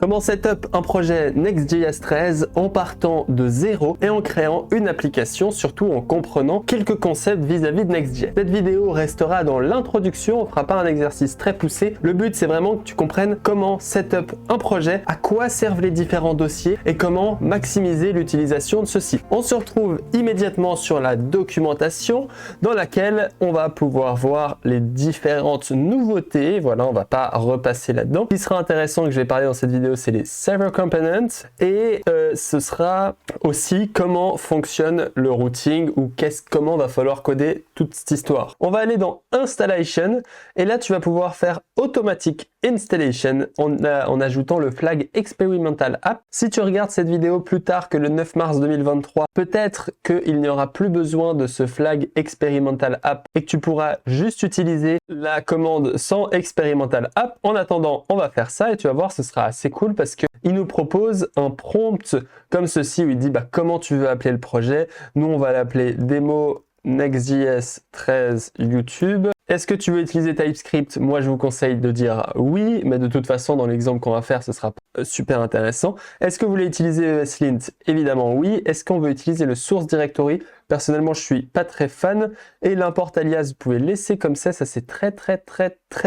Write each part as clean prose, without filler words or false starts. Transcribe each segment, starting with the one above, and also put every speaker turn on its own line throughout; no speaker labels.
Comment setup un projet Next.js 13 en partant de zéro et en créant une application, surtout en comprenant quelques concepts vis-à-vis de Next.js. Cette vidéo restera dans l'introduction, on ne fera pas un exercice très poussé. Le but c'est vraiment que tu comprennes comment setup un projet, à quoi servent les différents dossiers et comment maximiser l'utilisation de ceux-ci. On se retrouve immédiatement sur la documentation dans laquelle on va pouvoir voir les différentes nouveautés. Voilà, on va pas repasser là-dedans. Ce qui sera intéressant que je vais parler dans cette vidéo, c'est les server components et ce sera aussi comment fonctionne le routing ou comment va falloir coder toute cette histoire. On va aller dans installation et là tu vas pouvoir faire automatic installation en ajoutant le flag experimental app. Si tu regardes cette vidéo plus tard que le 9 mars 2023, peut-être qu'il n'y aura plus besoin de ce flag experimental app et que tu pourras juste utiliser la commande sans experimental app. En attendant, on va faire ça et tu vas voir, ce sera assez cool parce qu'il nous propose un prompt comme ceci où il dit comment tu veux appeler le projet. Nous, on va l'appeler démo Next.js 13 YouTube. Est-ce que tu veux utiliser TypeScript? Moi, je vous conseille de dire oui, mais de toute façon, dans l'exemple qu'on va faire, ce sera super intéressant. Est-ce que vous voulez utiliser ESLint? Évidemment, oui. Est-ce qu'on veut utiliser le source directory? Personnellement, je suis pas très fan. Et l'import alias, vous pouvez laisser comme ça c'est très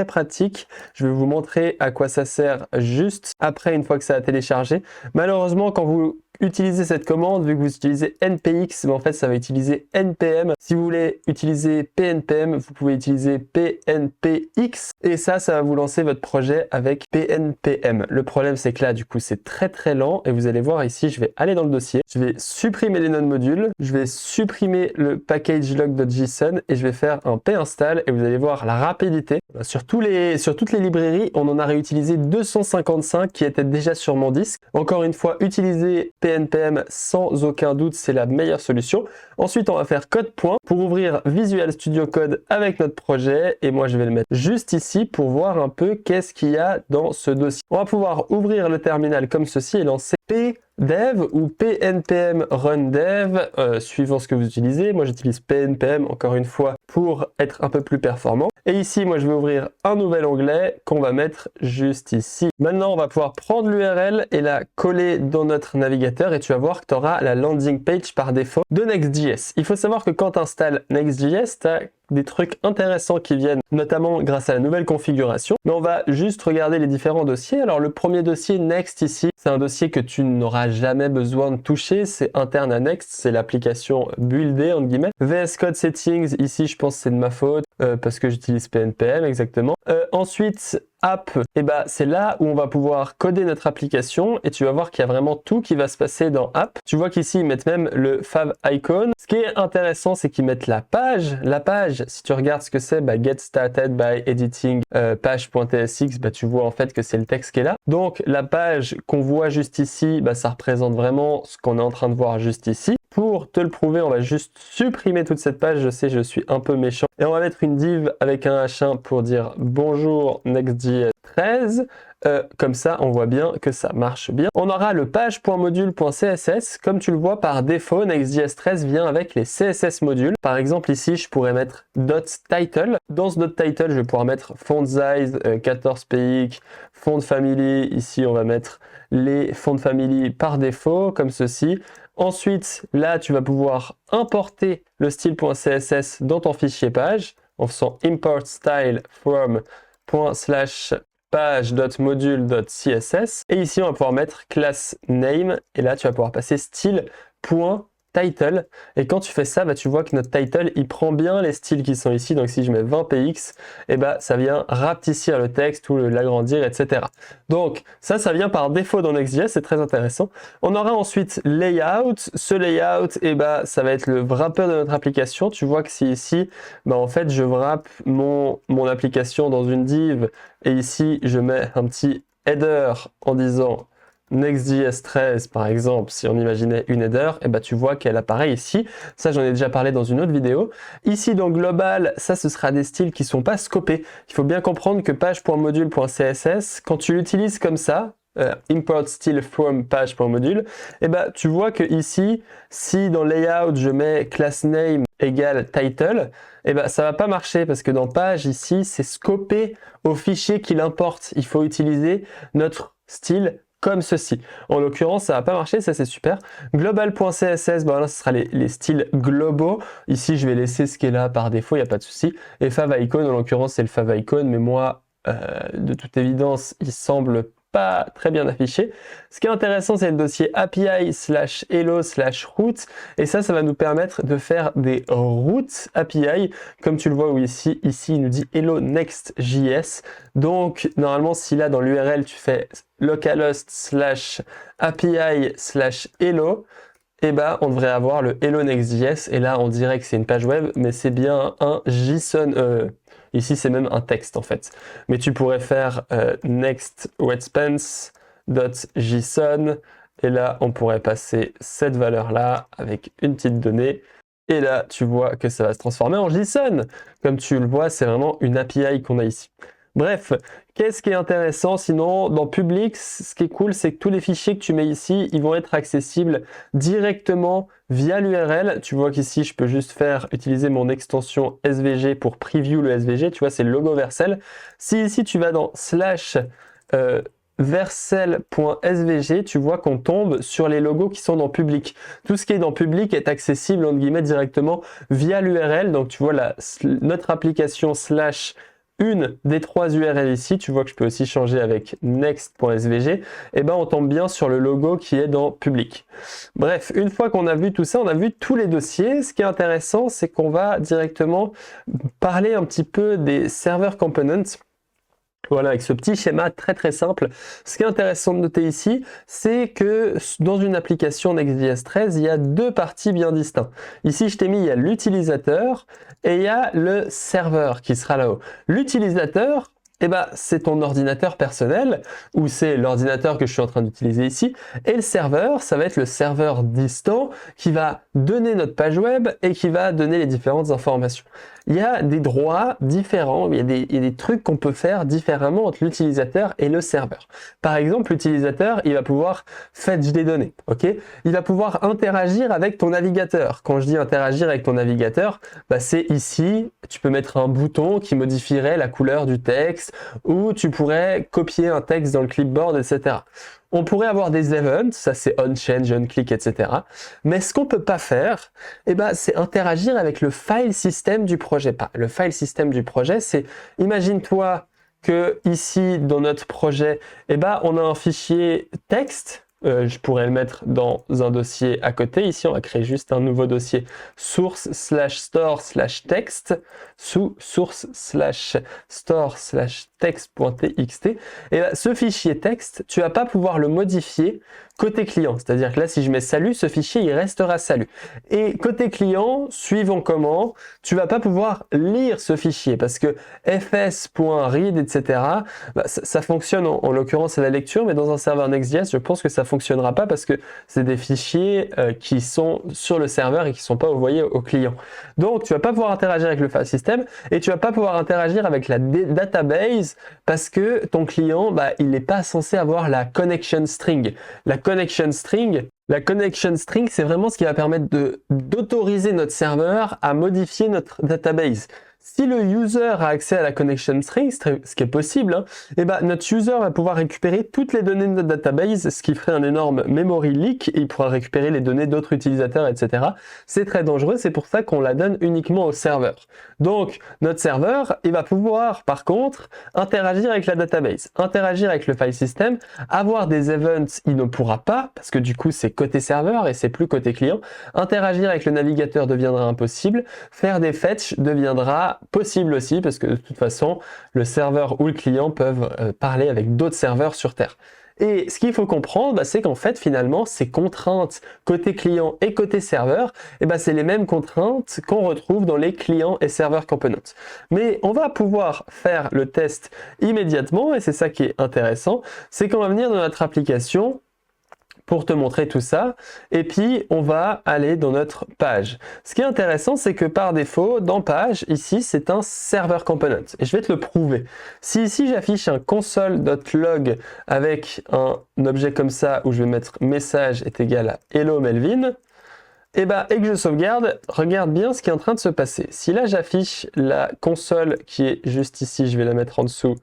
pratique. Je vais vous montrer à quoi ça sert juste après, une fois que ça a téléchargé. Malheureusement, quand vous utilisez cette commande, vu que vous utilisez npx, en fait ça va utiliser npm. Si vous voulez utiliser pnpm, vous pouvez utiliser pnpx et ça va vous lancer votre projet avec pnpm. Le problème c'est que là du coup c'est très lent et vous allez voir ici, je vais aller dans le dossier, je vais supprimer les node modules, je vais supprimer le package log.json et je vais faire un pinstall et vous allez voir la rapidité. Sur toutes les librairies, on en a réutilisé 255 qui étaient déjà sur mon disque. Encore une fois, utiliser PNPM sans aucun doute, c'est la meilleure solution. Ensuite, on va faire code point pour ouvrir Visual Studio Code avec notre projet. Et moi, je vais le mettre juste ici pour voir un peu qu'est-ce qu'il y a dans ce dossier. On va pouvoir ouvrir le terminal comme ceci et lancer pdev ou pnpm run dev, suivant ce que vous utilisez. Moi, j'utilise pnpm, encore une fois, pour être un peu plus performant. Et ici, moi, je vais ouvrir un nouvel onglet qu'on va mettre juste ici. Maintenant, on va pouvoir prendre l'URL et la coller dans notre navigateur et tu vas voir que tu auras la landing page par défaut de Next.js. Il faut savoir que quand tu installes Next.js, tu as des trucs intéressants qui viennent, notamment grâce à la nouvelle configuration. Mais on va juste regarder les différents dossiers. Alors, le premier dossier, Next, ici, c'est un dossier que tu n'auras jamais besoin de toucher. C'est interne à Next, c'est l'application buildée, entre guillemets. VS Code Settings, ici, je pense que c'est de ma faute, parce que j'utilise PNPM, exactement. Ensuite, App, c'est là où on va pouvoir coder notre application et tu vas voir qu'il y a vraiment tout qui va se passer dans App. Tu vois qu'ici, ils mettent même le fav icon. Ce qui est intéressant, c'est qu'ils mettent la page. La page, si tu regardes ce que c'est, get started by editing page.tsx, tu vois en fait que c'est le texte qui est là. Donc, la page qu'on voit juste ici, ça représente vraiment ce qu'on est en train de voir juste ici. Pour te le prouver, on va juste supprimer toute cette page. Je sais, je suis un peu méchant. Et on va mettre une div avec un H1 pour dire bonjour Next.js 13. Comme ça, on voit bien que ça marche bien. On aura le page.module.css. Comme tu le vois, par défaut, Next.js 13 vient avec les CSS modules. Par exemple, ici, je pourrais mettre .title. Dans ce .title, je vais pouvoir mettre font size 14 px, font family. Ici, on va mettre les font family par défaut, comme ceci. Ensuite, là, tu vas pouvoir importer le style.css dans ton fichier page en faisant import style from /page.module.css. Et ici, on va pouvoir mettre class name. Et là, tu vas pouvoir passer style.title. Et quand tu fais ça, tu vois que notre title, il prend bien les styles qui sont ici. Donc, si je mets 20 px, ça vient rapetissir le texte ou l'agrandir, etc. Donc, ça vient par défaut dans Next.js. C'est très intéressant. On aura ensuite layout. Ce layout, ça va être le wrapper de notre application. Tu vois que si ici, en fait, je wrap mon application dans une div et ici, je mets un petit header en disant Next.js 13 par exemple, si on imaginait une header, tu vois qu'elle apparaît ici. Ça, j'en ai déjà parlé dans une autre vidéo. Ici, dans global, ça, ce sera des styles qui sont pas scopés. Il faut bien comprendre que page.module.css, quand tu l'utilises comme ça, import style from page.module, tu vois que ici, si dans layout, je mets class name égale title, ça va pas marcher parce que dans page, ici, c'est scopé au fichier qu'il importe. Il faut utiliser notre style comme ceci. En l'occurrence, ça va pas marcher, ça c'est super. Global.css, ben là, ce sera les styles globaux. Ici, je vais laisser ce qui est là par défaut, il n'y a pas de souci. Et favicon, en l'occurrence, c'est le favicon, mais moi, de toute évidence, il semble pas très bien affiché. Ce qui est intéressant, c'est le dossier API/hello/root, et ça va nous permettre de faire des routes API, comme tu le vois ici, il nous dit hello next.js. Donc, normalement, si là, dans l'URL, tu fais localhost/API/hello, et bah, on devrait avoir le hello next.js, et là, on dirait que c'est une page web, mais c'est bien un JSON. Ici, c'est même un texte en fait. Mais tu pourrais faire next.wetspence.json, et là, on pourrait passer cette valeur-là avec une petite donnée. Et là, tu vois que ça va se transformer en JSON. Comme tu le vois, c'est vraiment une API qu'on a ici. Bref, qu'est-ce qui est intéressant sinon dans Public, ce qui est cool, c'est que tous les fichiers que tu mets ici, ils vont être accessibles directement via l'URL. Tu vois qu'ici, je peux juste utiliser mon extension SVG pour preview le SVG. Tu vois, c'est le logo Vercel. Si ici, tu vas dans /vercel.svg, tu vois qu'on tombe sur les logos qui sont dans Public. Tout ce qui est dans Public est accessible, entre guillemets, directement via l'URL. Donc, tu vois, notre application / une des 3 URL ici, tu vois que je peux aussi changer avec next.svg, et ben on tombe bien sur le logo qui est dans Public. Bref, une fois qu'on a vu tout ça, on a vu tous les dossiers. Ce qui est intéressant, c'est qu'on va directement parler un petit peu des server components. Voilà, avec ce petit schéma très très simple. Ce qui est intéressant de noter ici, c'est que dans une application Next.js 13, il y a 2 parties bien distinctes. Ici, je t'ai mis, il y a l'utilisateur et il y a le serveur qui sera là-haut. L'utilisateur, eh ben, c'est ton ordinateur personnel, ou c'est l'ordinateur que je suis en train d'utiliser ici, et le serveur, ça va être le serveur distant qui va donner notre page web et qui va donner les différentes informations. Il y a des droits différents, il y a des trucs qu'on peut faire différemment entre l'utilisateur et le serveur. Par exemple, l'utilisateur, il va pouvoir fetch des données, ok? Il va pouvoir interagir avec ton navigateur. Quand je dis interagir avec ton navigateur, bah c'est ici, tu peux mettre un bouton qui modifierait la couleur du texte, ou tu pourrais copier un texte dans le clipboard, etc. On pourrait avoir des events, ça c'est on-change, on-click, etc. Mais ce qu'on peut pas faire, eh ben, c'est interagir avec le file system du projet. Le file system du projet, c'est, imagine-toi que ici, dans notre projet, eh ben, on a un fichier texte. Je pourrais le mettre dans un dossier à côté. Ici, on va créer juste un nouveau dossier source/store/text sous source/store/text.txt. Et là, ce fichier texte, tu vas pas pouvoir le modifier côté client. C'est-à-dire que là, si je mets salut, ce fichier, il restera salut. Et côté client, suivant comment, tu vas pas pouvoir lire ce fichier parce que fs.read, etc., bah, ça fonctionne en l'occurrence à la lecture, mais dans un serveur Next.js, je pense que ça fonctionnera pas parce que c'est des fichiers qui sont sur le serveur et qui sont pas envoyés au client. Donc, tu vas pas pouvoir interagir avec le file system et tu vas pas pouvoir interagir avec la database parce que ton client, bah, il n'est pas censé avoir la connection string. La connection string, c'est vraiment ce qui va permettre d'autoriser notre serveur à modifier notre database. Si le user a accès à la connection string, ce qui est possible, hein, et ben notre user va pouvoir récupérer toutes les données de notre database, ce qui ferait un énorme memory leak, et il pourra récupérer les données d'autres utilisateurs, etc. C'est très dangereux, c'est pour ça qu'on la donne uniquement au serveur. Donc, notre serveur, il va pouvoir, par contre, interagir avec la database, interagir avec le file system, avoir des events, il ne pourra pas, parce que du coup, c'est côté serveur et c'est plus côté client. Interagir avec le navigateur deviendra impossible, faire des fetch deviendra possible aussi parce que de toute façon le serveur ou le client peuvent parler avec d'autres serveurs sur Terre. Et ce qu'il faut comprendre, bah, c'est qu'en fait finalement ces contraintes côté client et côté serveur, c'est les mêmes contraintes qu'on retrouve dans les clients et serveurs components. Mais on va pouvoir faire le test immédiatement et c'est ça qui est intéressant, c'est qu'on va venir dans notre application pour te montrer tout ça, et puis on va aller dans notre page. Ce qui est intéressant, c'est que par défaut, dans page, ici, c'est un server component, et je vais te le prouver. Si ici, j'affiche un console.log avec un objet comme ça, où je vais mettre message est égal à hello Melvin, et que je sauvegarde, regarde bien ce qui est en train de se passer. Si là, j'affiche la console qui est juste ici, je vais la mettre en dessous,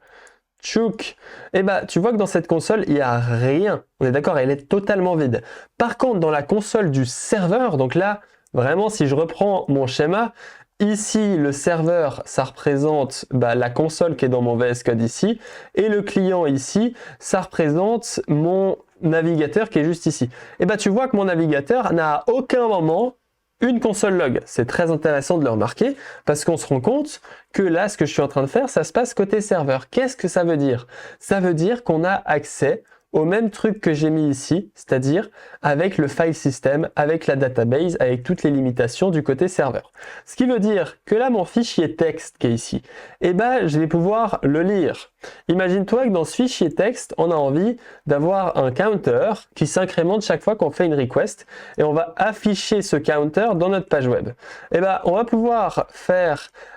Tchouk. Et bah, tu vois que dans cette console, il n'y a rien. On est d'accord, elle est totalement vide. Par contre, dans la console du serveur, donc là, vraiment, si je reprends mon schéma, ici, le serveur, ça représente la console qui est dans mon VS Code ici, et le client ici, ça représente mon navigateur qui est juste ici. Et bah, tu vois que mon navigateur n'a à aucun moment une console log. C'est très intéressant de le remarquer parce qu'on se rend compte que là, ce que je suis en train de faire, ça se passe côté serveur. Qu'est-ce que ça veut dire? Ça veut dire qu'on a accès au même truc que j'ai mis ici, c'est-à-dire avec le file system, avec la database, avec toutes les limitations du côté serveur. Ce qui veut dire que là, mon fichier texte qui est ici, eh ben, je vais pouvoir le lire. Imagine-toi que dans ce fichier texte, on a envie d'avoir un counter qui s'incrémente chaque fois qu'on fait une request et on va afficher ce counter dans notre page web. Eh ben, on va pouvoir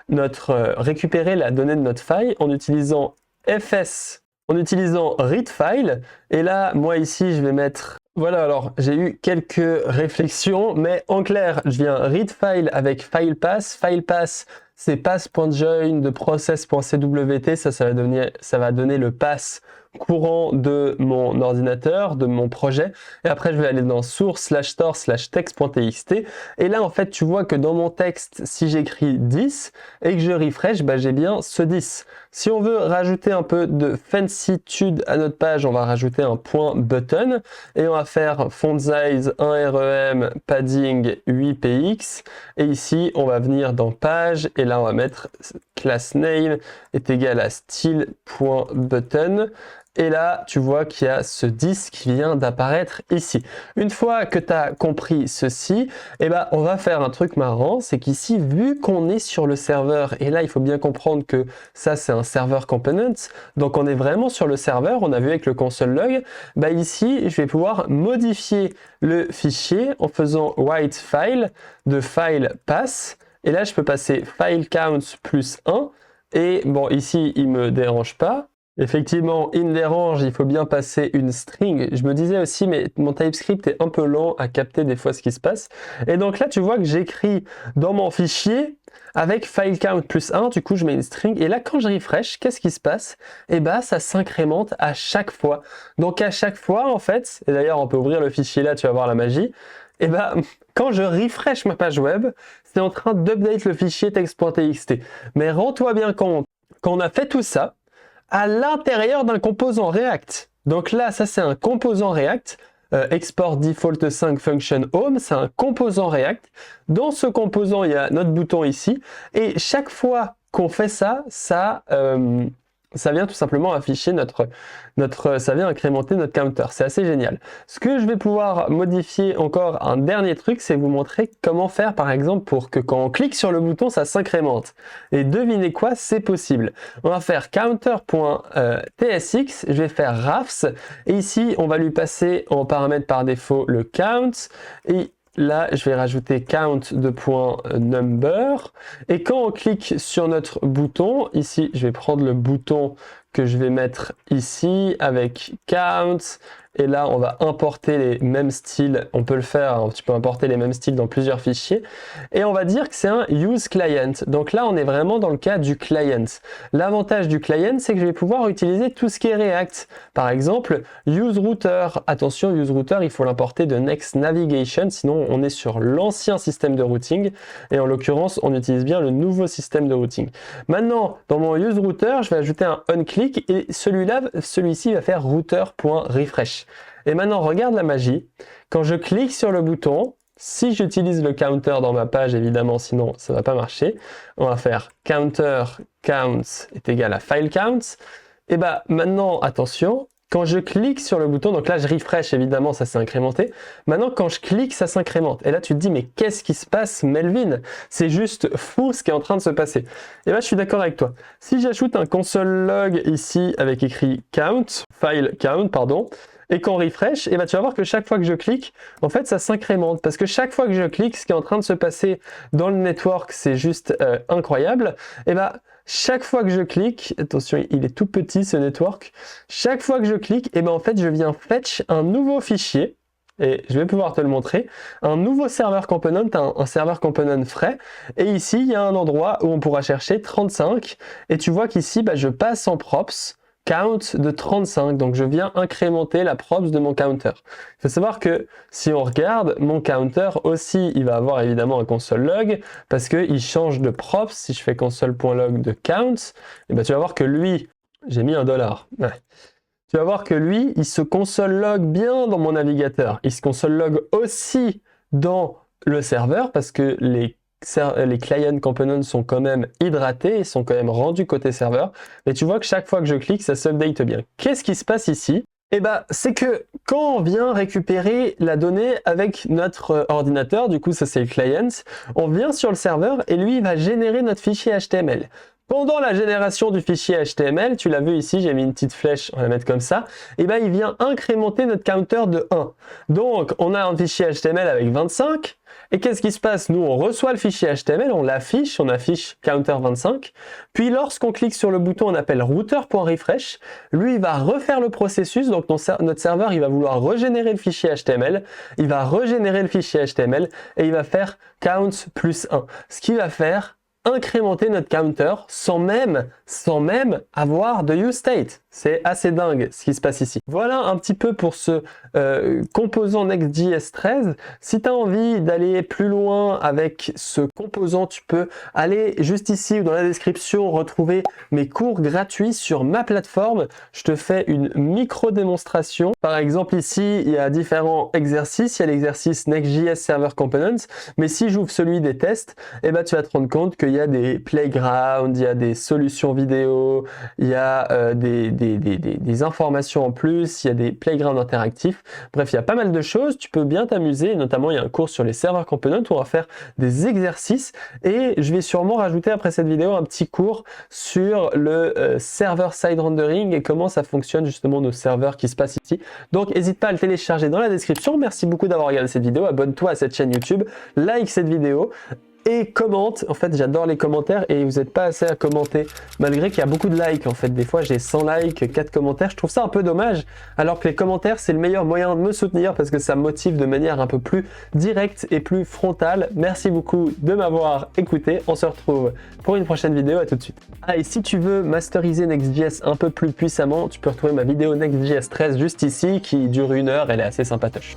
récupérer la donnée de notre file en utilisant fs, en utilisant readFile. Et là, moi ici, je vais mettre... Voilà, alors j'ai eu quelques réflexions, mais en clair, je viens readFile avec FilePass. FilePass, c'est pass.join de process.cwt, ça va donner le pass courant de mon ordinateur, de mon projet. Et après, je vais aller dans source/store/text.txt. Et là, en fait, tu vois que dans mon texte, si j'écris 10 et que je refresh, j'ai bien ce 10. Si on veut rajouter un peu de fancytude à notre page, on va rajouter un point button et on va faire font size 1 rem, padding 8 px. Et ici, on va venir dans page et là, on va mettre class name est égal à style.button. Et là, tu vois qu'il y a ce 10 qui vient d'apparaître ici. Une fois que tu as compris ceci, on va faire un truc marrant, c'est qu'ici, vu qu'on est sur le serveur, et là, il faut bien comprendre que ça, c'est un serveur component, donc on est vraiment sur le serveur, on a vu avec le console log, ici, je vais pouvoir modifier le fichier en faisant write file de file pass, et là, je peux passer file count plus 1, et bon, ici, il me dérange pas. Effectivement, in dérange, il faut bien passer une string. Je me disais aussi, mais mon TypeScript est un peu lent à capter des fois ce qui se passe. Et donc là, tu vois que j'écris dans mon fichier avec file count plus 1, du coup je mets une string. Et là, quand je refresh, qu'est-ce qui se passe? Ça s'incrémente à chaque fois. Donc à chaque fois, en fait, et d'ailleurs on peut ouvrir le fichier là, tu vas voir la magie. Quand je refresh ma page web, c'est en train d'update le fichier text.txt. Mais rends-toi bien compte qu'on a fait tout ça à l'intérieur d'un composant React. Donc là, ça c'est un composant React. Export default 5 function home, c'est un composant React. Dans ce composant, il y a notre bouton ici. Et chaque fois qu'on fait ça, ça vient tout simplement afficher ça vient incrémenter notre counter. C'est assez génial. Ce que je vais pouvoir modifier encore un dernier truc, c'est vous montrer comment faire par exemple pour que quand on clique sur le bouton, ça s'incrémente. Et devinez quoi, c'est possible. On va faire counter.tsx, je vais faire rafs, et ici on va lui passer en paramètre par défaut le count, et là, je vais rajouter count de point number. Et quand on clique sur notre bouton, ici, je vais prendre le bouton que je vais mettre ici avec count. Et là, on va importer les mêmes styles. On peut le faire, hein, tu peux importer les mêmes styles dans plusieurs fichiers. Et on va dire que c'est un use client. Donc là, on est vraiment dans le cas du client. L'avantage du client, c'est que je vais pouvoir utiliser tout ce qui est React. Par exemple, use router. Attention, use router, il faut l'importer de Next Navigation, sinon on est sur l'ancien système de routing. Et en l'occurrence, on utilise bien le nouveau système de routing. Maintenant, dans mon use router, je vais ajouter un onClick et celui-ci va faire router.refresh. Et maintenant, regarde la magie. Quand je clique sur le bouton, si j'utilise le counter dans ma page, évidemment, sinon ça ne va pas marcher. On va faire counter count est égal à file count. Et maintenant, attention, quand je clique sur le bouton, donc là je refresh, évidemment, ça s'est incrémenté. Maintenant, quand je clique, ça s'incrémente. Et là, tu te dis, mais qu'est-ce qui se passe, Melvin? C'est juste fou ce qui est en train de se passer. Et là, je suis d'accord avec toi. Si j'ajoute un console log ici avec écrit count, file count, pardon, et qu'on refresh, tu vas voir que chaque fois que je clique, en fait, ça s'incrémente. Parce que chaque fois que je clique, ce qui est en train de se passer dans le network, c'est juste incroyable. Chaque fois que je clique, attention, il est tout petit ce network. Chaque fois que je clique, en fait, je viens fetch un nouveau fichier. Et je vais pouvoir te le montrer. Un nouveau serveur component, un serveur component frais. Et ici, il y a un endroit où on pourra chercher 35. Et tu vois qu'ici, je passe en props count de 35, donc je viens incrémenter la props de mon counter. Il faut savoir que si on regarde, mon counter aussi, il va avoir évidemment un console log parce qu'il change de props. Si je fais console.log de count, et ben tu vas voir que lui, j'ai mis $1. Ouais. Tu vas voir que lui, il se console log bien dans mon navigateur. Il se console log aussi dans le serveur parce que les client components sont quand même hydratés, ils sont quand même rendus côté serveur, mais tu vois que chaque fois que je clique, ça s'update bien. Qu'est-ce qui se passe ici? Eh ben, c'est que quand on vient récupérer la donnée avec notre ordinateur, du coup ça c'est le client, on vient sur le serveur et lui il va générer notre fichier HTML. Pendant la génération du fichier HTML, tu l'as vu ici, j'ai mis une petite flèche, on va la mettre comme ça, et ben il vient incrémenter notre counter de 1. Donc on a un fichier HTML avec 25, et qu'est-ce qui se passe? Nous on reçoit le fichier HTML, on l'affiche, on affiche counter 25, puis lorsqu'on clique sur le bouton on appelle router.refresh, lui il va refaire le processus, donc notre serveur il va vouloir régénérer le fichier HTML, il va régénérer le fichier HTML, et il va faire count plus 1. Ce qui va faire incrémenter notre counter sans même avoir de useState. C'est assez dingue ce qui se passe ici. Voilà un petit peu pour ce composant Next.js 13. Si tu as envie d'aller plus loin avec ce composant, tu peux aller juste ici ou dans la description retrouver mes cours gratuits sur ma plateforme. Je te fais une micro démonstration. Par exemple ici, il y a différents exercices. Il y a l'exercice Next.js Server Components. Mais si j'ouvre celui des tests, eh ben, tu vas te rendre compte qu'il y a des playgrounds, il y a des solutions vidéo, il y a des informations en plus, il y a des playgrounds interactifs. Bref, il y a pas mal de choses. Tu peux bien t'amuser. Notamment, il y a un cours sur les serveurs components où on va faire des exercices. Et je vais sûrement rajouter après cette vidéo un petit cours sur le server-side rendering et comment ça fonctionne justement nos serveurs qui se passent ici. Donc, n'hésite pas à le télécharger dans la description. Merci beaucoup d'avoir regardé cette vidéo. Abonne-toi à cette chaîne YouTube. Like cette vidéo. Et commente, en fait j'adore les commentaires et vous n'êtes pas assez à commenter, malgré qu'il y a beaucoup de likes en fait, des fois j'ai 100 likes, 4 commentaires, je trouve ça un peu dommage, alors que les commentaires c'est le meilleur moyen de me soutenir parce que ça me motive de manière un peu plus directe et plus frontale. Merci beaucoup de m'avoir écouté, on se retrouve pour une prochaine vidéo, à tout de suite. Ah, et si tu veux masteriser Next.js un peu plus puissamment, tu peux retrouver ma vidéo Next.js 13 juste ici qui dure 1 heure, elle est assez sympatoche.